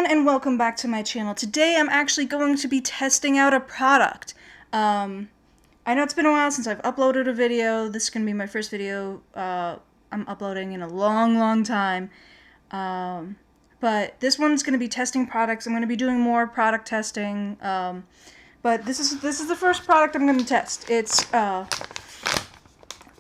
and welcome back to my channel. Today I'm actually going to be testing out a product. I know it's been a while since I've uploaded a video. This is going to be my first video I'm uploading in a long time. But this one's going to be testing products. I'm going to be doing more product testing. But this is the first product I'm going to test. It's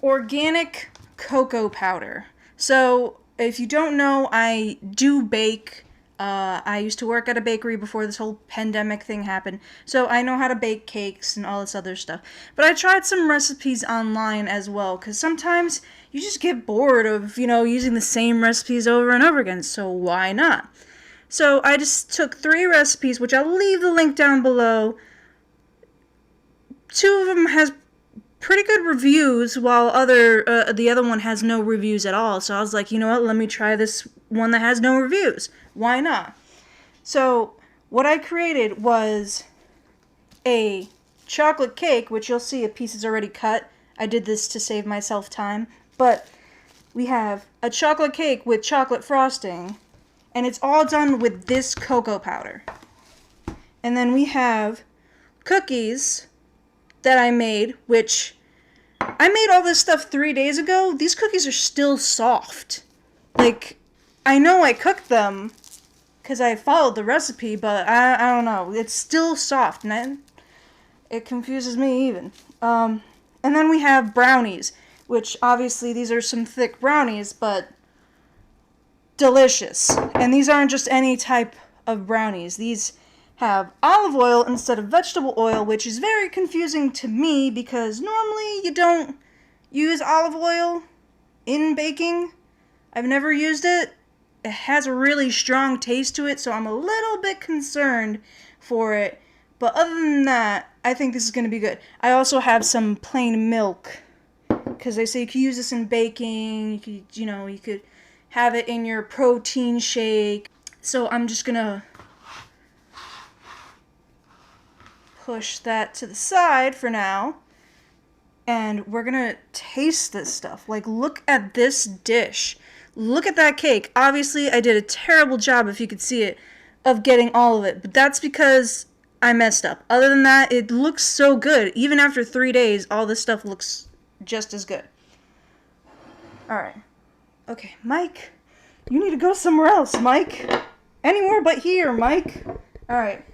organic cocoa powder. So if you don't know, I do bake. I used to work at a bakery before this whole pandemic thing happened, so I know how to bake cakes and all this other stuff. But I tried some recipes online as well, because sometimes you just get bored of, using the same recipes over and over again, so why not? So I just took 3 recipes, which I'll leave the link down below. 2 of them has pretty good reviews, while the other one has no reviews at all. So I was like, you know what, let me try this one that has no reviews. Why not? So what I created was a chocolate cake, which you'll see a piece is already cut. I did this to save myself time. But we have a chocolate cake with chocolate frosting, and it's all done with this cocoa powder. And then we have cookies that I made, which I made all this stuff 3 days ago. These cookies are still soft. Like, I know I cooked them because I followed the recipe, but I don't know. It's still soft, and it confuses me even. And then we have brownies, which obviously these are some thick brownies, but delicious. And these aren't just any type of brownies. These have olive oil instead of vegetable oil, which is very confusing to me because normally you don't use olive oil in baking. I've never used it. It has a really strong taste to it, so I'm a little bit concerned for it. But other than that, I think this is going to be good. I also have some plain milk, because they say you could use this in baking. You could have it in your protein shake. So I'm just going to push that to the side for now. And we're going to taste this stuff. Like, look at this dish. Look at that cake. Obviously, I did a terrible job, if you could see it, of getting all of it. But that's because I messed up. Other than that, it looks so good. Even after 3 days, all this stuff looks just as good. Alright. Okay, Mike. You need to go somewhere else, Mike. Anywhere but here, Mike. Alright.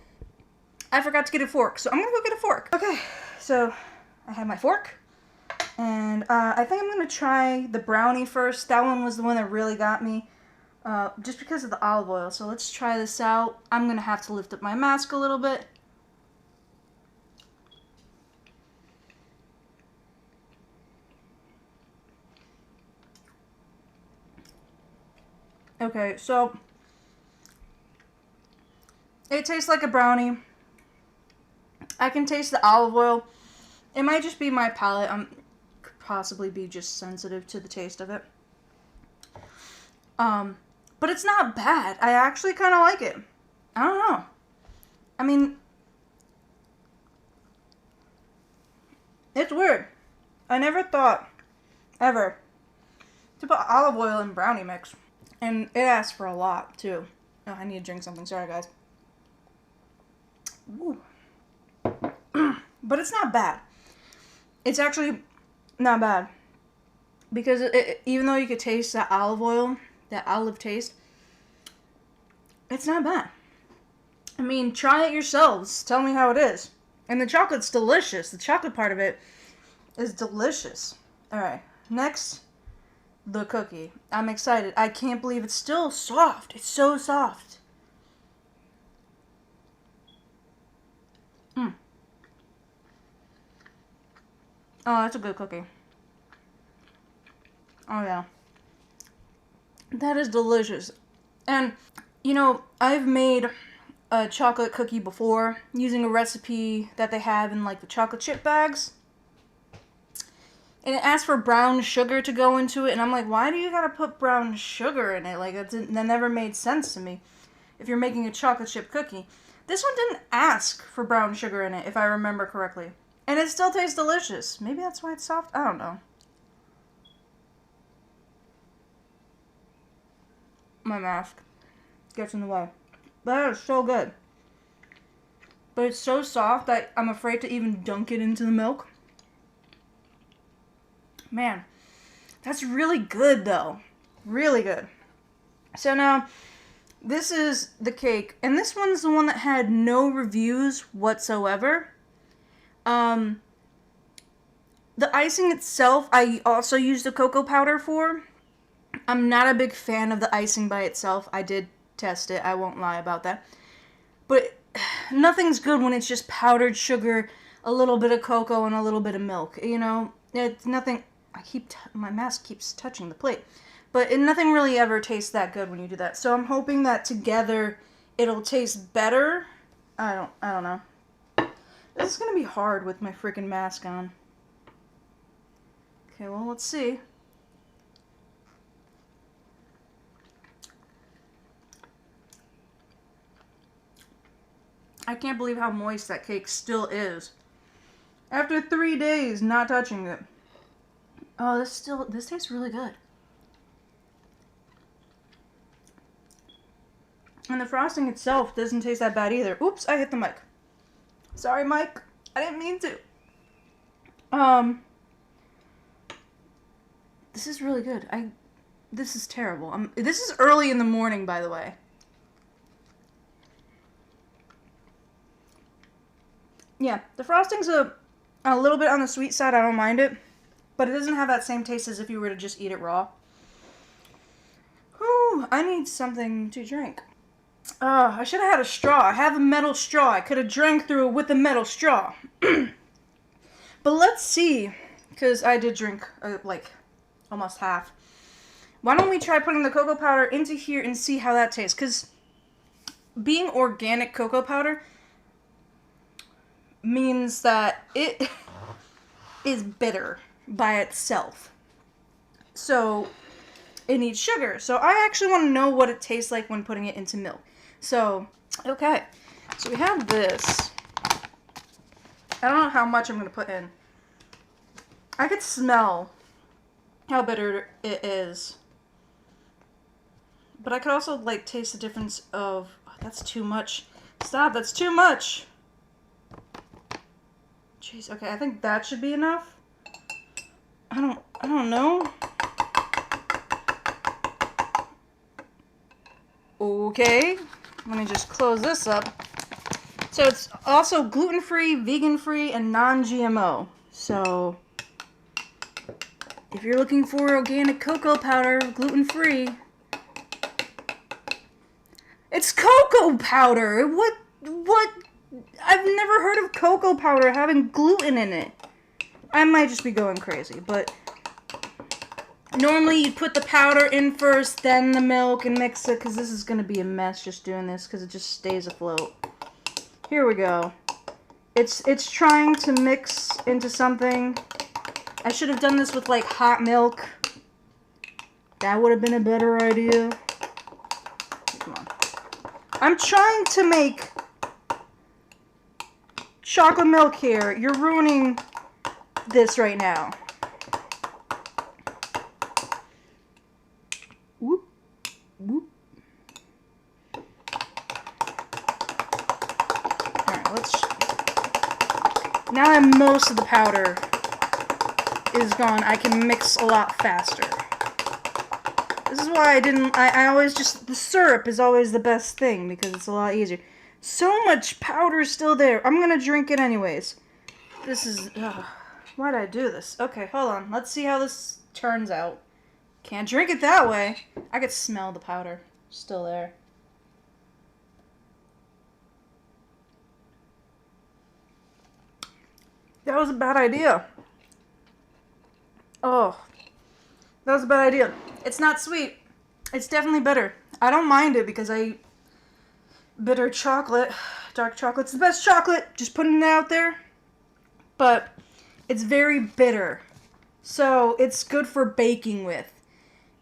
I forgot to get a fork, so I'm going to go get a fork. Okay, so I have my fork. And I think I'm going to try the brownie first. That one was the one that really got me, just because of the olive oil. So let's try this out. I'm going to have to lift up my mask a little bit. Okay, so it tastes like a brownie. I can taste the olive oil. It might just be my palate. Could possibly be just sensitive to the taste of it. But it's not bad. I actually kind of like it. I don't know. I mean, it's weird. I never thought, ever, to put olive oil in brownie mix. And it asks for a lot, too. Oh, I need to drink something. Sorry, guys. Ooh. But it's not bad. It's actually not bad. Because even though you could taste that olive oil, that olive taste, it's not bad. I mean, try it yourselves. Tell me how it is. And the chocolate's delicious. The chocolate part of it is delicious. Alright, next, the cookie. I'm excited. I can't believe it's still soft. It's so soft. Oh, that's a good cookie. Oh, yeah. That is delicious. And, I've made a chocolate cookie before using a recipe that they have in, like, the chocolate chip bags. And it asks for brown sugar to go into it. And I'm like, why do you gotta put brown sugar in it? Like, that never made sense to me if you're making a chocolate chip cookie. This one didn't ask for brown sugar in it, if I remember correctly. And it still tastes delicious. Maybe that's why it's soft. I don't know. My mask gets in the way. That is so good. But it's so soft that I'm afraid to even dunk it into the milk. Man, that's really good though. Really good. So now, this is the cake. And this one's the one that had no reviews whatsoever. The icing itself, I also used the cocoa powder for. I'm not a big fan of the icing by itself. I did test it. I won't lie about that. But nothing's good when it's just powdered sugar, a little bit of cocoa, and a little bit of milk. You know, it's nothing. My mask keeps touching the plate. But nothing really ever tastes that good when you do that. So I'm hoping that together it'll taste better. I don't know. This is gonna be hard with my freaking mask on. Okay, well, let's see. I can't believe how moist that cake still is. After 3 days not touching it. Oh, this tastes really good. And the frosting itself doesn't taste that bad either. Oops, I hit the mic. Sorry, Mike. I didn't mean to. This is really good. This is terrible. This is early in the morning, by the way. Yeah, the frosting's a little bit on the sweet side. I don't mind it. But it doesn't have that same taste as if you were to just eat it raw. Whew, I need something to drink. I should have had a straw. I have a metal straw. I could have drank through it with a metal straw. But let's see. Because I did drink, like, almost half. Why don't we try putting the cocoa powder into here and see how that tastes? Because being organic cocoa powder means that it is bitter by itself. So it needs sugar. So I actually want to know what it tastes like when putting it into milk. So, okay. So we have this. I don't know how much I'm going to put in. I could smell how bitter it is. But I could also, like, taste the difference of... Oh, that's too much. Stop, that's too much. Jeez, okay, I think that should be enough. I don't know. Okay, let me just close this up. So it's also gluten-free, vegan-free, and non-GMO. So if you're looking for organic cocoa powder, gluten-free, it's cocoa powder. What? I've never heard of cocoa powder having gluten in it. I might just be going crazy, but normally you'd put the powder in first, then the milk, and mix it, because this is going to be a mess just doing this, because it just stays afloat. Here we go. It's trying to mix into something. I should have done this with, like, hot milk. That would have been a better idea. Come on. I'm trying to make chocolate milk here. You're ruining this right now. Whoop. Whoop. Alright, now that most of the powder is gone, I can mix a lot faster. This is why I always just, the syrup is always the best thing, because it's a lot easier. So much powder is still there. I'm gonna drink it anyways. This is, why did I do this? Okay, hold on. Let's see how this turns out. Can't drink it that way. I could smell the powder. Still there. That was a bad idea. Oh. That was a bad idea. It's not sweet. It's definitely bitter. I don't mind it because bitter chocolate. Dark chocolate's the best chocolate. Just putting it out there. But it's very bitter. So it's good for baking with.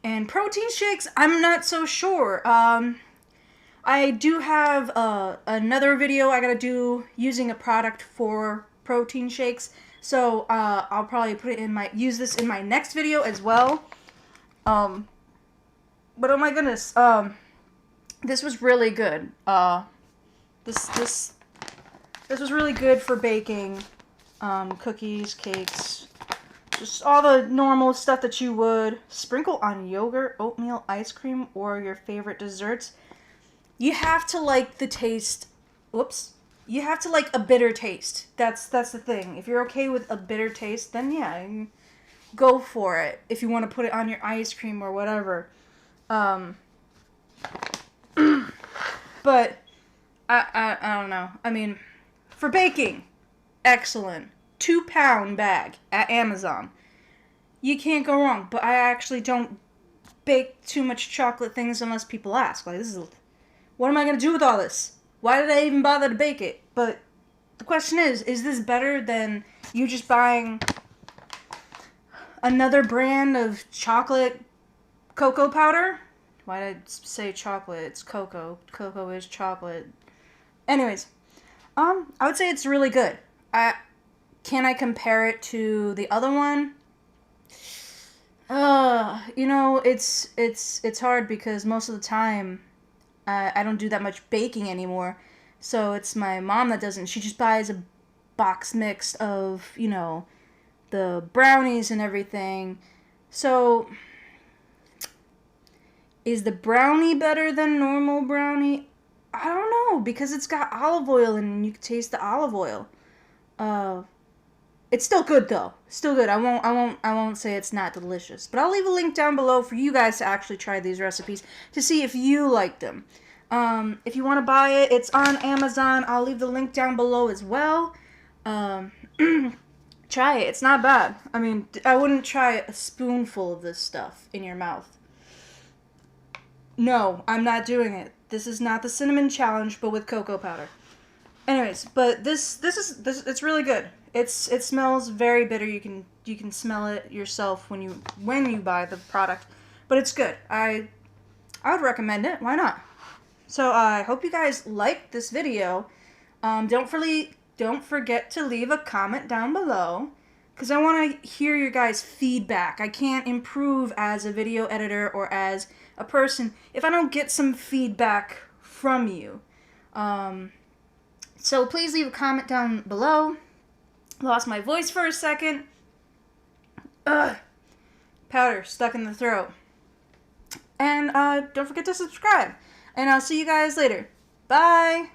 And protein shakes, I'm not so sure. I do have another video I gotta do using a product for protein shakes. So I'll probably put it use this in my next video as well. But oh my goodness. this was really good. This was really good for baking. Cookies, cakes, just all the normal stuff that you would sprinkle on yogurt, oatmeal, ice cream, or your favorite desserts. You have to like the taste. Whoops. You have to like a bitter taste. That's the thing. If you're okay with a bitter taste, then yeah, go for it. If you want to put it on your ice cream or whatever. But I don't know. I mean, for baking, excellent. 2-pound bag at Amazon. You can't go wrong. But I actually don't bake too much chocolate things unless people ask. Like, what am I gonna do with all this? Why did I even bother to bake it? But the question is this better than you just buying another brand of chocolate cocoa powder? Why did I say chocolate? It's cocoa. Cocoa is chocolate. Anyways, I would say it's really good. Can I compare it to the other one? It's hard because most of the time I don't do that much baking anymore. So it's my mom that doesn't. She just buys a box mix of, the brownies and everything. So is the brownie better than normal brownie? I don't know, because it's got olive oil and you can taste the olive oil. It's still good though. Still good. I won't say it's not delicious. But I'll leave a link down below for you guys to actually try these recipes to see if you like them. If you want to buy it, it's on Amazon. I'll leave the link down below as well. Try it. It's not bad. I mean, I wouldn't try a spoonful of this stuff in your mouth. No, I'm not doing it. This is not the cinnamon challenge, but with cocoa powder. Anyways, but this it's really good. It smells very bitter. You can smell it yourself when you buy the product, but it's good. I would recommend it. Why not? So I hope you guys liked this video. Don't forget to leave a comment down below, because I want to hear your guys' feedback. I can't improve as a video editor or as a person if I don't get some feedback from you. So please leave a comment down below. Lost my voice for a second. Ugh. Powder stuck in the throat. And don't forget to subscribe. And I'll see you guys later. Bye!